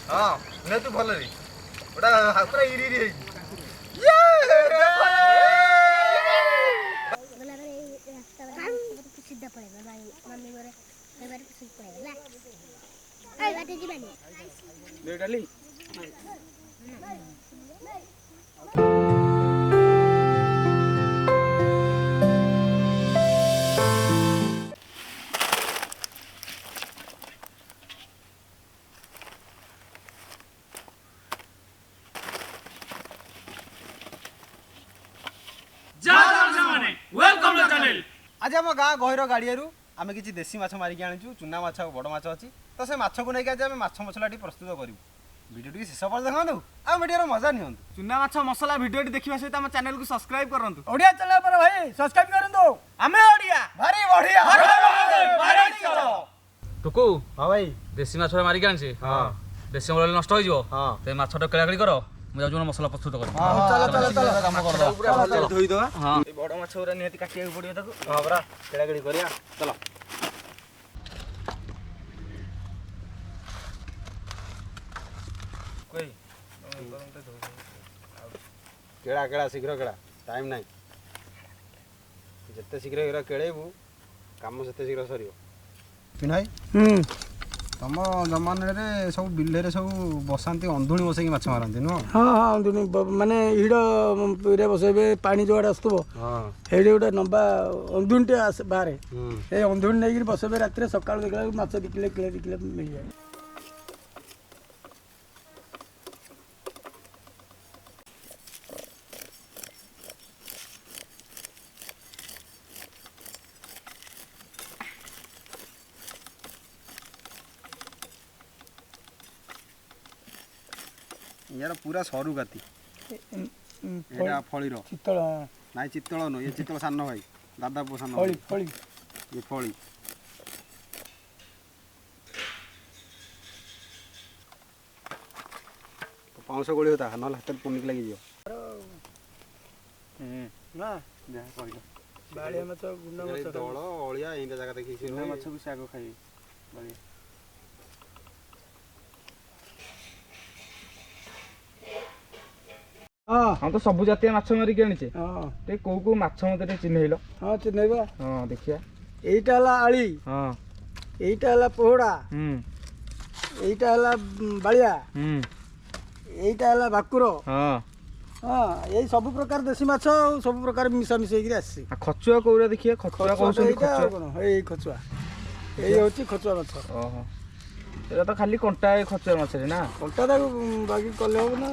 हाँ नहीं तू भल रे ओटा पूरा इरी इरी है सीधा पड़ेगा मम्मी बोले एक बार सीधा पड़ेगा ना बात जी बनी ले डाली आज आम गाँ गहिर गाड़िया आम कि देसी माछ मारिक आनीचु चुना माछ बड़ माछ अच्छी तो से माछ को लेकिन आज आम माछ मसलाटी प्रस्तुत करूँ वीडियो टी शेष पर देखु आ वीडियो मजा नि चुना माछ मसला वीडियो देखा सहित आम चैनल को सब्सक्राइब करंतु ओडिया चैनल पर भाई सब्सक्राइब करंतु आमे ओडिया भारी बढ़िया टुकु हाँ भाई देसी माछ मारिक आनी हाँ देसी मल नष्ट हो हाँ ते माछटा केलाकेली कर मुझे जाऊँ मसला प्रस्तुत कर काम कर धोई दवा हाँ ए बड़ माछ उरा निहति काटिया पड़ियो ताको हाँ बरा केड़ाकेड़ी करिया चलो कोई केड़ा केड़ा शीघ्र केड़ा टाइम नहीं जिते शीघ्र हीरा केड़ेबू काम सेते शीघ्र सरियो पिनाई तम जमाने सब बिल सब बसाती अंधुणी बसैक माछ मारती नुह हाँ हाँ अंधुनी माने हिड़ रे बसैबे पानी जोड़ आसुव हाँ हेड़ी गोटे नंबा अंधुनीटे बाहर हम्म ए अंधुनी नहीं बसैबे रात सकाल देखला माछ 2 किलो मिल जाए यार पूरा सरू गाती एटा फळीर चितल नाई चित्तल नो ये चित्तल सान भाई दादा पो सान फली फली ये फळी पाँच गोली होता ना हाथ पुनिक लगी जियो ना जा कहलो बाळिया माछ गुंडा माछ दଳ ଅଳିଆ ଏଇଟା ଜାଗା ଦେଖିକି ଚୁନା ମାଛ ବି ଶାଗ ଖାଇ ବଢିଆ हाँ हम तो सब जातीय माछ मारिक आनीचे हाँ ते को माछ मते ते चिन्हैलो हाँ चिन्हैबा हां देखिया एइटा हला आळी हां एइटा हला पोहड़ा एइटा हला बाळिया एइटा हला भाकुर हां हाँ यही सब प्रकार देसी माछ सब प्रकार मिशा मिशेकी आसी खचुआ कोरा देखिए खचुआ कहउछन खचुआ एई खचुआ एई होची खचुआ माछ ओहो एटा तो खाली कंटा खचुआ माछ रे ना कंटा ताको बाकी कले हो ना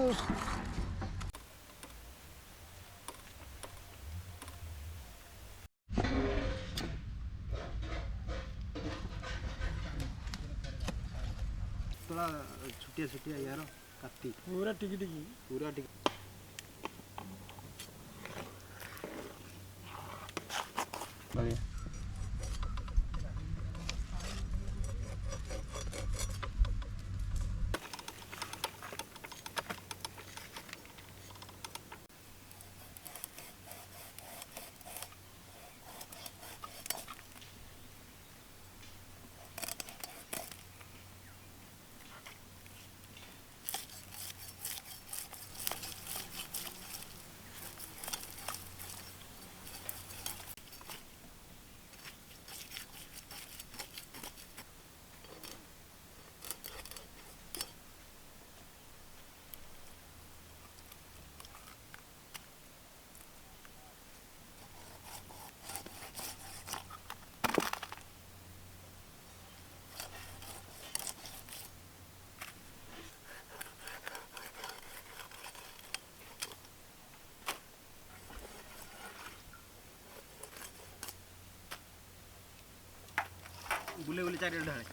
थोड़ा छुटिया छुटिया यार काती पूरा टिकी टिकी पूरा टिक बढ़िया बुले बुले चार ढाले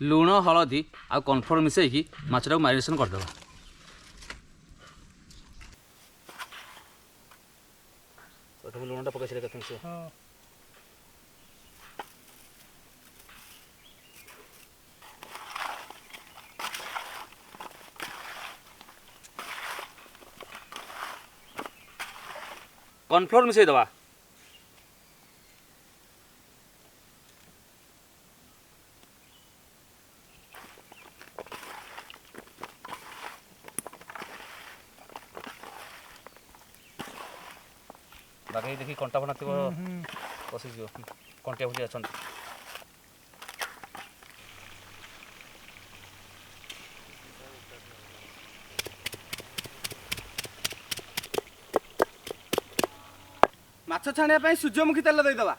ଲୁଣ ହଳଦୀ ଆଉ କର୍ଣ୍ଣଫ୍ଲୋର୍ ମିଶାଇକି ମାଛଟାକୁ ମ୍ୟାରିନେସନ୍ କରିଦେବା। ଲୁଣଟା ପକାଇ ସାରିବା କେତେ ମିଶିବ। कॉर्नफ्लोर मिसई दवा। बाकी देखी कंटा फटा थी बसी कंटिया फुटिया अच्छा। ମାଛ ଛାଣିବା ପାଇଁ ସୂର୍ଯ୍ୟମୁଖୀ ତେଲ ଦେଇଦେବା।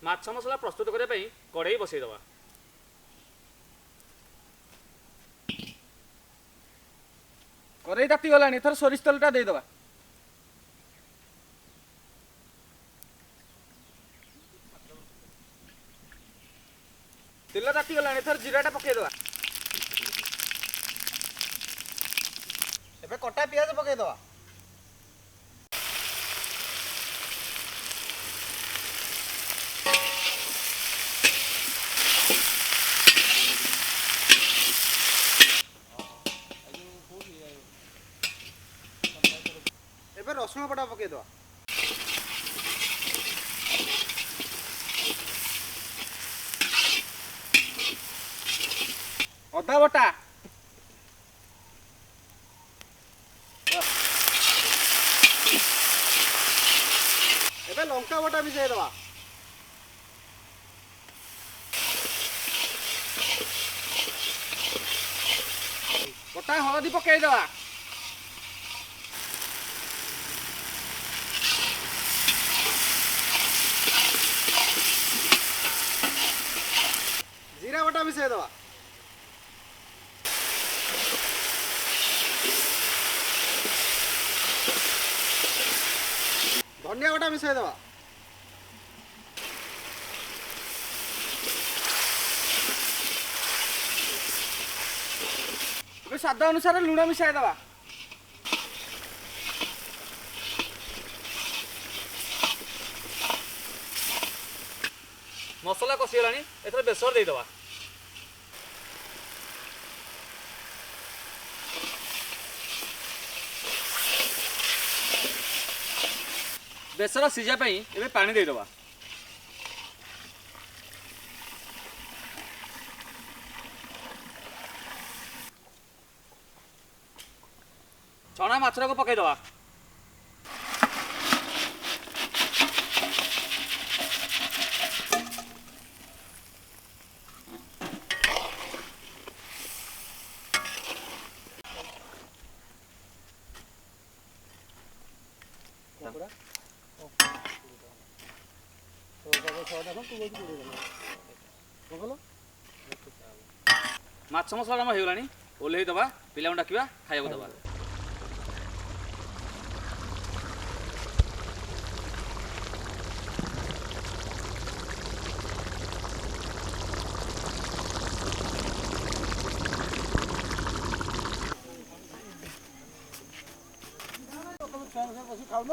ମାଛ ମସଲା ପ୍ରସ୍ତୁତ କରିବା ପାଇଁ କଢ଼େଇ ବସେଇଦେବା। କରେଇ ତାତି ଗଲାଣି, ଏଥର ସୋରିଷ ତେଲଟା ଦେଇଦେବା। ତେଲ ତାତି ଗଲାଣି, ଏଥର ଜିରାଟା ପକେଇଦେବା। ଏବେ କଟା ପିଆଜ ପକେଇଦେବା। ଏବେ ରସୁଣ ବଟା ପକେଇଦେବା। ଅଦା ବଟା, ଏବେ ଲଙ୍କା ବଟା ମିଶାଇଦେବା। ବଟା ହଳଦୀ ପକେଇଦେବା। ବଟା ମିଶାଇ ଦେବା ଧନିଆ ବଟା ମିଶାଇ ଦେବା ଏବେ ସ୍ୱାଦ ଅନୁସାରେ ଲୁଣ ମିଶାଇ ଦେବା। ମସଲା କଷିଗଲାଣି ଏଥର ବେସର ଦେଇଦେବା। ବେସର ସିଝା ପାଇଁ ଏବେ ପାଣି ଦେଇଦେବା। ଛଣା ମାଛଟାକୁ ପକାଇଦେବା। ମାଛ ମସଲା ଆମର ହେଇଗଲାଣି ଓହ୍ଲେଇ ଦେବା ପିଲାଙ୍କୁ ଡାକିବା ଖାଇବାକୁ ଦେବା। ବସି ଖାଉନ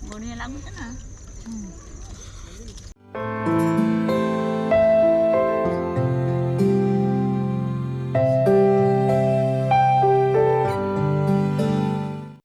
ବଢ଼ିଆ ଲାଗୁଛି ନା।